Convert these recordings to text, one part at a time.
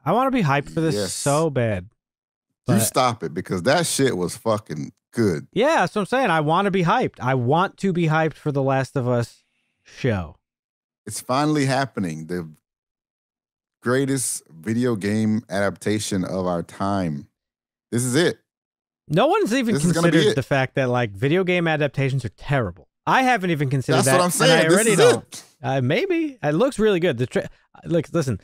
I want to be hyped for this Yes. so bad. You stop it, because that shit was fucking good. Yeah, that's what I'm saying. I want to be hyped. I want to be hyped for the Last of Us show. It's finally happening. The greatest video game adaptation of our time. This is it. No one's even considered the fact that like video game adaptations are terrible. I haven't even considered that. That's what I'm saying. I already don't. Maybe. It looks really good. Listen,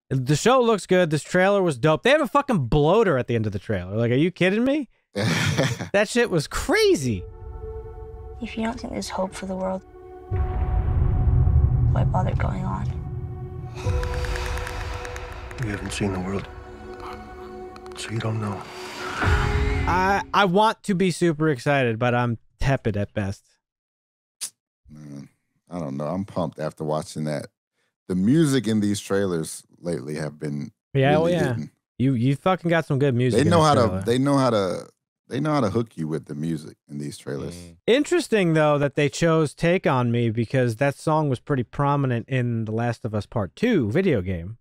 the show looks good. This trailer was dope. They have a fucking bloater at the end of the trailer. Like, are you kidding me? That shit was crazy. If you don't think there's hope for the world, why bother going on? You haven't seen the world, so you don't know. I want to be super excited, but I'm tepid at best. Man, I don't know. I'm pumped after watching that. The music in these trailers lately have been hitting. You fucking got some good music. They know how to hook you with the music in these trailers. Interesting though that they chose Take On Me, because that song was pretty prominent in The Last of Us Part 2 video game.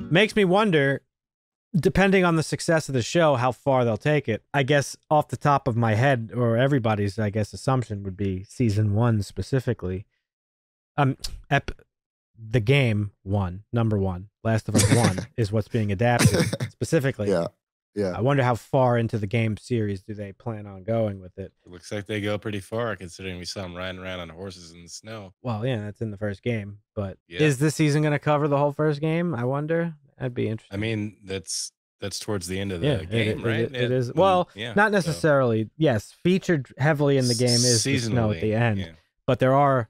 Makes me wonder, depending on the success of the show, how far they'll take it. I guess off the top of my head, or everybody's, I guess, assumption would be season 1 specifically. The game 1, number 1, Last of Us 1 is what's being adapted specifically. Yeah. I wonder how far into the game series do they plan on going with it. It looks like they go pretty far, considering we saw them riding around on horses in the snow. Well, yeah, that's in the first game. But Yeah. is this season going to cover the whole first game? I wonder. That'd be interesting. I mean, that's towards the end of the game, right? It is. Well, not necessarily. Yes, featured heavily in the game is the snow at the end. But there are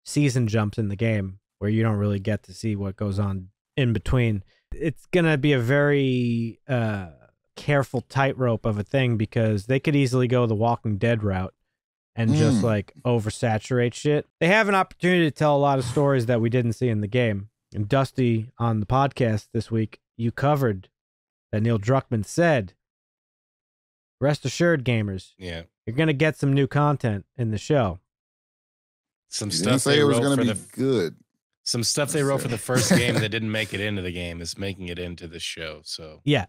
season jumps in the game where you don't really get to see what goes on in between. It's going to be a very careful tightrope of a thing, because they could easily go the Walking Dead route and just like oversaturate shit. They have an opportunity to tell a lot of stories that we didn't see in the game. And Dusty, on the podcast this week, you covered that Neil Druckmann said, rest assured, gamers, you're going to get some new content in the show. Some He stuff didn't say they it was wrote going for to be good. Some stuff they wrote for the first game that didn't make it into the game is making it into the show. So yeah,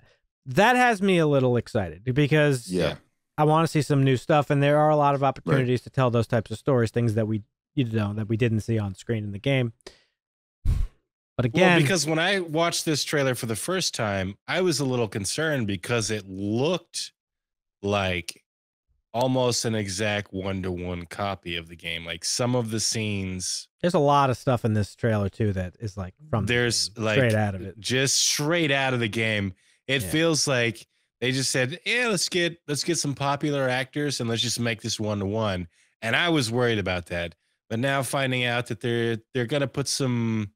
that has me a little excited, because I want to see some new stuff, and there are a lot of opportunities to tell those types of stories, things that we didn't see on screen in the game. But again, because when I watched this trailer for the first time, I was a little concerned because it looked like almost an exact 1-to-1 copy of the game. Like some of the scenes, there's a lot of stuff in this trailer too that is like from straight out of it, just straight out of the game. It feels like they just said, "Yeah, let's get some popular actors and let's just make this 1-to-1." And I was worried about that, but now finding out that they're gonna put some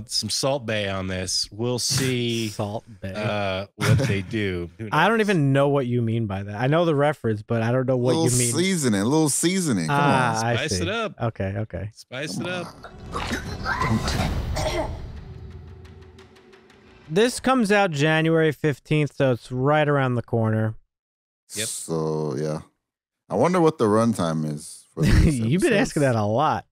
Salt Bay on this, we'll see Salt Bay. what they do. I don't even know what you mean by that. I know the reference, but I don't know what you mean. A little seasoning. Come on. Spice it up. Okay. Spice it up. This comes out January 15th, so it's right around the corner. Yep. So, yeah. I wonder what the runtime is for these You've been asking that a lot.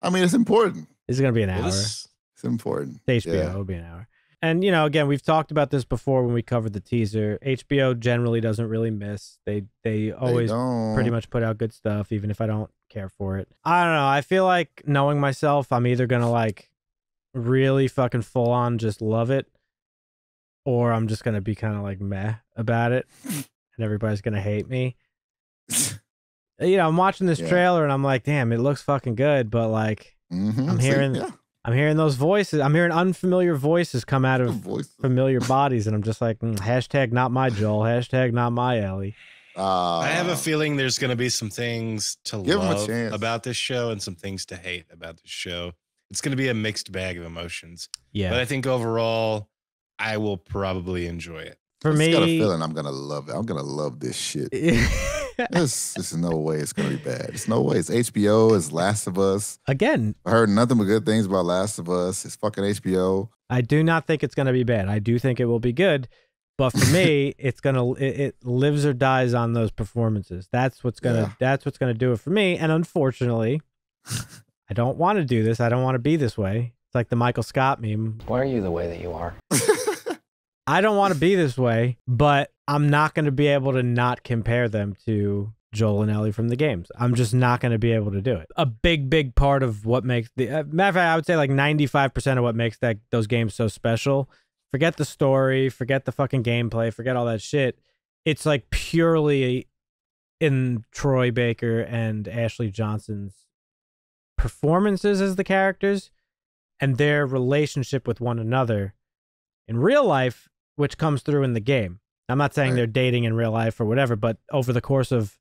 I mean, it's important. It's going to be an hour. It's important. HBO, it'll be an hour. And, again, we've talked about this before when we covered the teaser. HBO generally doesn't really miss. They always pretty much put out good stuff, even if I don't care for it. I don't know. I feel like, knowing myself, I'm either going to, like, really fucking full on just love it, or I'm just going to be kind of, like, meh about it, and everybody's going to hate me. I'm watching this trailer, and I'm like, damn, it looks fucking good, but, like, I'm hearing those voices. I'm hearing unfamiliar voices come out of familiar bodies, and I'm just like, hashtag not my Joel, hashtag not my Ellie. I have a feeling there's going to be some things to love about this show and some things to hate about this show. It's going to be a mixed bag of emotions. Yeah. But I think overall, I will probably enjoy it. For me, I got a feeling I'm going to love it. I'm going to love this shit. There's no way it's going to be bad. There's no way. It's HBO. It's Last of Us. Again, I heard nothing but good things about Last of Us. It's fucking HBO. I do not think it's going to be bad. I do think it will be good. But for me, it lives or dies on those performances. That's what's gonna do it for me. And unfortunately, I don't want to do this. I don't want to be this way. It's like the Michael Scott meme. Why are you the way that you are? I don't want to be this way, but I'm not going to be able to not compare them to Joel and Ellie from the games. I'm just not going to be able to do it. A big part of what makes the matter of fact, I would say like 95% of what makes those games so special. Forget the story, forget the fucking gameplay, forget all that shit. It's like purely in Troy Baker and Ashley Johnson's performances as the characters and their relationship with one another in real life, which comes through in the game. I'm not saying they're dating in real life or whatever, but over the course of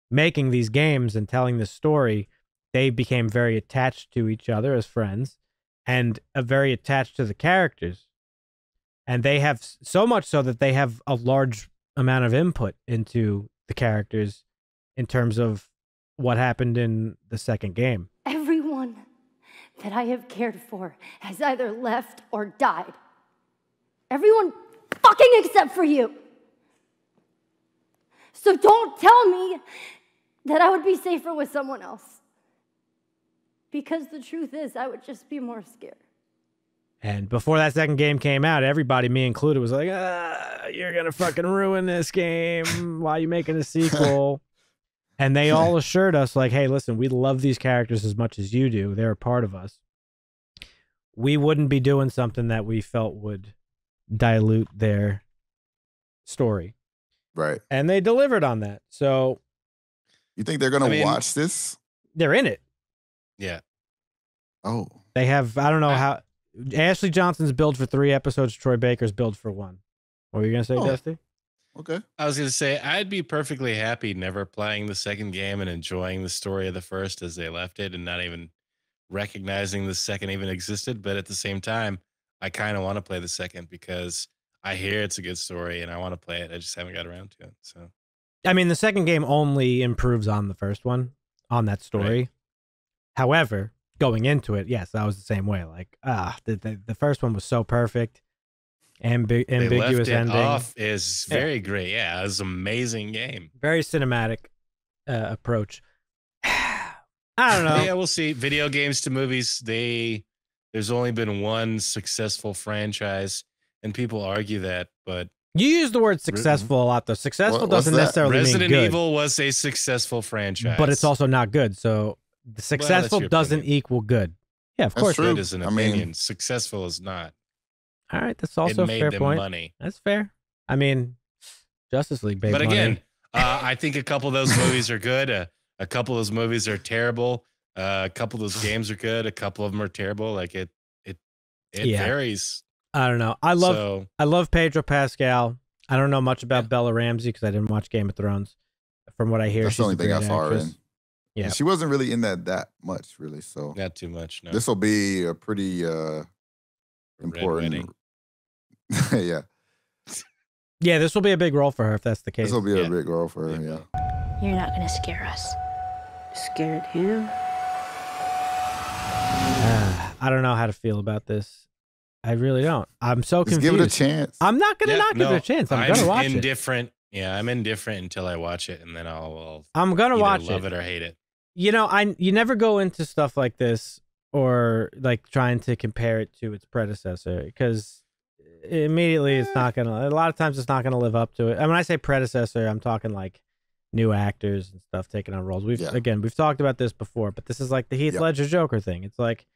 making these games and telling this story, they became very attached to each other as friends and very attached to the characters. And they have so much so that they have a large amount of input into the characters in terms of what happened in the second game. Everyone that I have cared for has either left or died. Everyone fucking except for you. So don't tell me that I would be safer with someone else. Because the truth is, I would just be more scared. And before that second game came out, everybody, me included, was like, you're going to fucking ruin this game. Why are you making a sequel? And they all assured us, like, hey, listen, we love these characters as much as you do. They're a part of us. We wouldn't be doing something that we felt would dilute their story. Right. And they delivered on that. So you think they're going to watch this? They're in it. Yeah. Oh. They have, I don't know how. Ashley Johnson's billed for 3 episodes. Troy Baker's billed for 1. What were you going to say, Dusty? Okay. I was going to say, I'd be perfectly happy never playing the second game and enjoying the story of the first as they left it and not even recognizing the second even existed. But at the same time, I kind of want to play the second because I hear it's a good story and I want to play it. I just haven't got around to it. So, I mean, the second game only improves on the first one, on that story. Right. However, going into it, yes, I was the same way. Like, the first one was so perfect. Ambiguous ending. Off is very great. Yeah, it was an amazing game. Very cinematic approach. I don't know. Yeah, we'll see. Video games to movies, there's only been one successful franchise, and people argue that, but you use the word successful a lot, though. Successful doesn't necessarily mean good. Resident Evil was a successful franchise, but it's also not good. So the successful doesn't equal good. Yeah, of course. Good is an opinion. Successful is not. All right, that's also a fair point. Money. That's fair. I mean, Justice League, baby. But again, I think a couple of those movies are good. A couple of those movies are terrible. A couple of those games are good. A couple of them are terrible. Like it varies. I don't know. I love Pedro Pascal. I don't know much about Bella Ramsey because I didn't watch Game of Thrones. From what I hear, that's the only thing I saw her in. Yeah, and she wasn't really in that much, really. So not too much. No. This will be a pretty important. Yeah. Yeah, this will be a big role for her if that's the case. This will be a big role for her, yeah. You're not going to scare us. Scared him? I don't know how to feel about this. I really don't. I'm so confused. Give it a chance. I'm not going to give it a chance. I'm going to watch it. Yeah, I'm indifferent until I watch it, and then I'm going to watch it. Love it or hate it. You know, you never go into stuff like this or like trying to compare it to its predecessor because immediately it's not gonna. A lot of times it's not gonna live up to it. And when I say predecessor, I'm talking like new actors and stuff taking on roles. We've talked about this before, but this is like the Heath Ledger Joker thing. It's like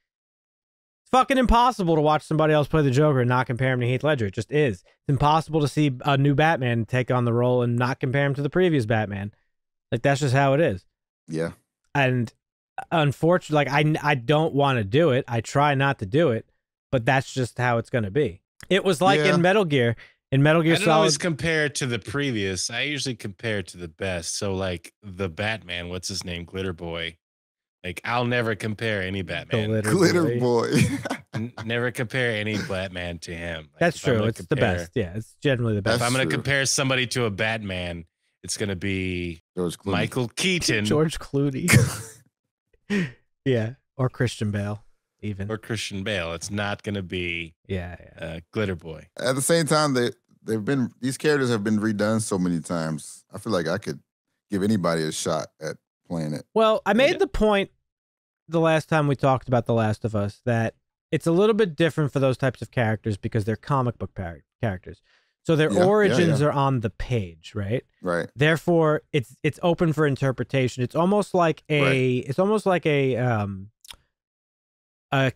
it's fucking impossible to watch somebody else play the Joker and not compare him to Heath Ledger. It just is. It's impossible to see a new Batman take on the role and not compare him to the previous Batman. Like that's just how it is. Yeah. And unfortunately, like I don't want to do it. I try not to do it, but that's just how it's going to be. It was like in Metal Gear. In Metal Gear Solid, I don't always compare it to the previous. I usually compare it to the best. So like the Batman, what's his name, Glitter Boy. Like I'll never compare any Batman. Glitter Boy. Never compare any Batman to him. Like, that's true. It's the best. Yeah, it's generally the best. If I'm going to compare somebody to a Batman, it's going to be Michael Keaton. George Clooney. Yeah, or Christian Bale. Even or Christian Bale. It's not going to be Glitter Boy. At the same time, these characters have been redone so many times. I feel like I could give anybody a shot at playing it. Well, I made the point the last time we talked about The Last of Us that it's a little bit different for those types of characters because they're comic book characters. So their origins are on the page, right? Right. Therefore, it's open for interpretation. It's almost like a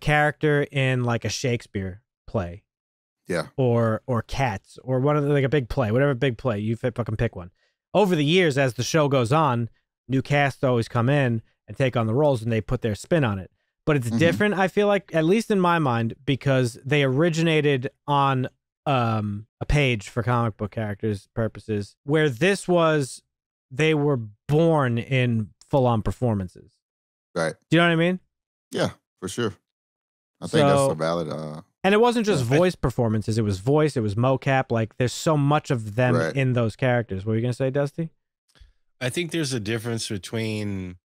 character in like a Shakespeare play. Yeah. Or Cats or one of like a big play, whatever big play, you fucking pick one. Over the years, as the show goes on, new casts always come in and take on the roles and they put their spin on it. But it's different, I feel like, at least in my mind, because they originated on a page for comic book characters purposes, where this was, they were born in full-on performances. Right. Do you know what I mean? Yeah, for sure. I think that's a valid... and it wasn't just voice performances. It was voice. It was mocap. Like, there's so much of them in those characters. What were you going to say, Dusty? I think there's a difference between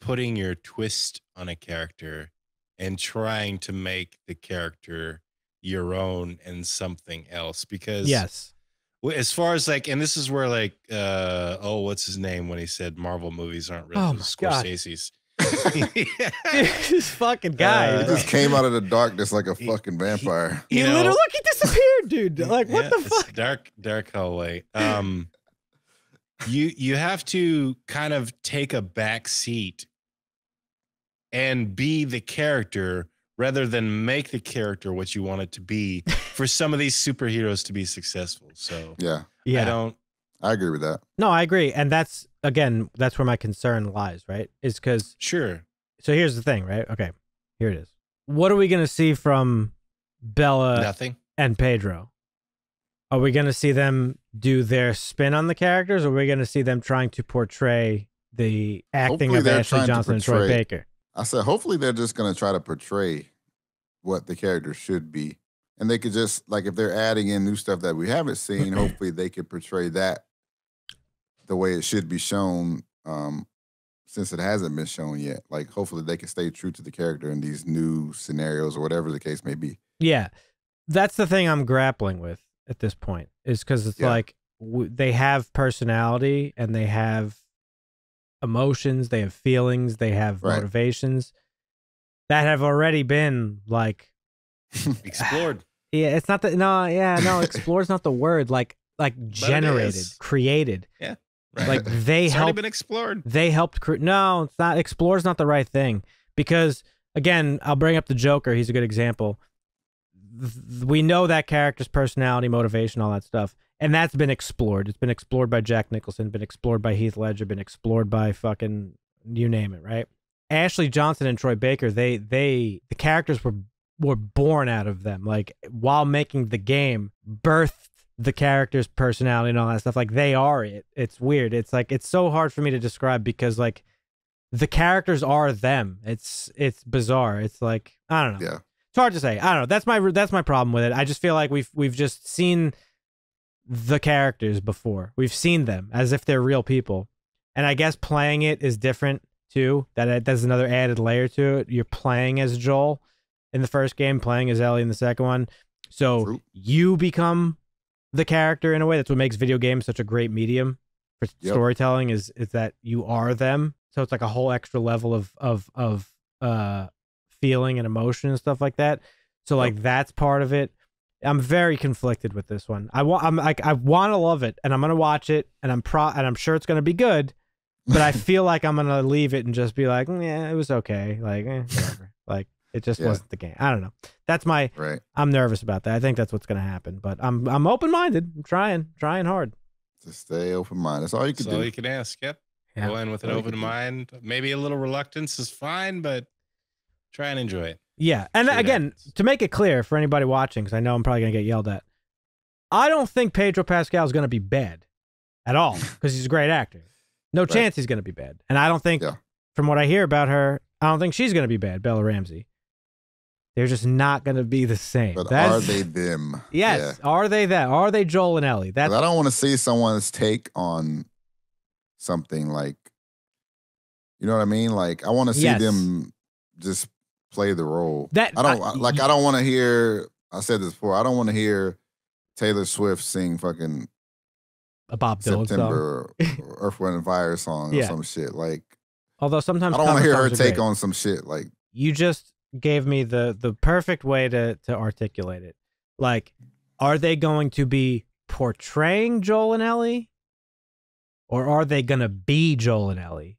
putting your twist on a character and trying to make the character your own and something else. Because as far as like, and this is where like, what's his name when he said Marvel movies aren't real? Scorsese's. This fucking guy he just came out of the darkness like a fucking vampire. He literally, look, he disappeared, dude. Like, what the fuck? Dark hallway. You have to kind of take a back seat and be the character rather than make the character what you want it to be for some of these superheroes to be successful. So I agree with that. No, I agree. And that's where my concern lies, right? Is because so here's the thing, right? Okay, here it is. What are we going to see from Bella Nothing. And Pedro? Are we going to see them do their spin on the characters, or are we going to see them trying to portray the acting of Ashley Johnson and Troy Baker? I said, hopefully they're just going to try to portray what the character should be. And they could just, like, if they're adding in new stuff that we haven't seen, hopefully they could portray that the way it should be shown, since it hasn't been shown yet. Like, hopefully they can stay true to the character in these new scenarios or whatever the case may be. Yeah. That's the thing I'm grappling with at this point, is because it's like they have personality and they have emotions, they have feelings, they have motivations that have already been like explored. It's not that. No, explored's not the word. Like generated, created. Yeah. Right. Like they it's helped. Already been explored. They helped. No, it's not. Explore's not the right thing, because again, I'll bring up the Joker. He's a good example. We know that character's personality, motivation, all that stuff, and that's been explored. It's been explored by Jack Nicholson, been explored by Heath Ledger, been explored by fucking you name it, right? Ashley Johnson and Troy Baker, the characters were born out of them. Like, while making the game, birthed the character's personality and all that stuff. Like, they are it. It's weird. It's like, it's so hard for me to describe because like the characters are them. It's bizarre. It's like, I don't know. Yeah. It's hard to say. I don't know. That's my problem with it. I just feel like we've just seen the characters before. We've seen them as if they're real people. And I guess playing it is different too. That's another added layer to it. You're playing as Joel in the first game, playing as Ellie in the second one. So you become the character in a way. That's what makes video games such a great medium for storytelling is that you are them. So it's like a whole extra level of feeling and emotion and stuff like that. So like that's part of it. I'm very conflicted with this one. I want to love it and I'm going to watch it and I'm sure it's going to be good, but I feel like I'm going to leave it and just be like, yeah, it was okay. Like, whatever. Like, it just wasn't the game. I don't know. That's my. Right. I'm nervous about that. I think that's what's going to happen. But I'm open minded. I'm trying hard. Just stay open minded. That's all you can do. That's all you can ask. Yep. Yeah. Go in with an open mind. Maybe a little reluctance is fine, but try and enjoy it. Yeah, and again, to make it clear for anybody watching, because I know I'm probably going to get yelled at, I don't think Pedro Pascal is going to be bad at all because he's a great actor. No chance he's going to be bad. And I don't think, from what I hear about her, I don't think she's going to be bad, Bella Ramsey. They're just not going to be the same. But are they them? Yes. Yeah. Are they that? Are they Joel and Ellie? I don't want to see someone's take on something like, you know what I mean? Like, I want to see them just play the role. I don't want to hear, I said this before, I don't want to hear Taylor Swift sing fucking A Bob Dylan September or Earth, Wind, and Fire song or some shit. Like, although sometimes I don't want to hear her songs are take great. on some shit. Like, You just gave me the perfect way to articulate it. Like, are they going to be portraying Joel and Ellie, or are they going to be Joel and Ellie?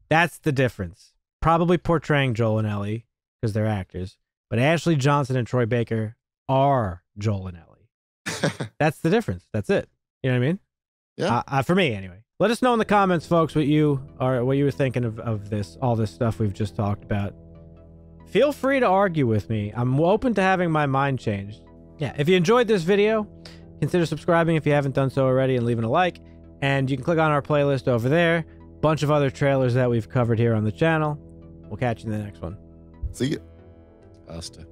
That's the difference. Probably portraying Joel and Ellie because they're actors, but Ashley Johnson and Troy Baker are Joel and Ellie. That's the difference. That's it. You know what I mean? Yeah. For me, anyway. Let us know in the comments, folks, what you were thinking of this, all this stuff we've just talked about. Feel free to argue with me. I'm open to having my mind changed. Yeah, if you enjoyed this video, consider subscribing if you haven't done so already and leaving a like. And you can click on our playlist over there. Bunch of other trailers that we've covered here on the channel. We'll catch you in the next one. See ya. Pasta.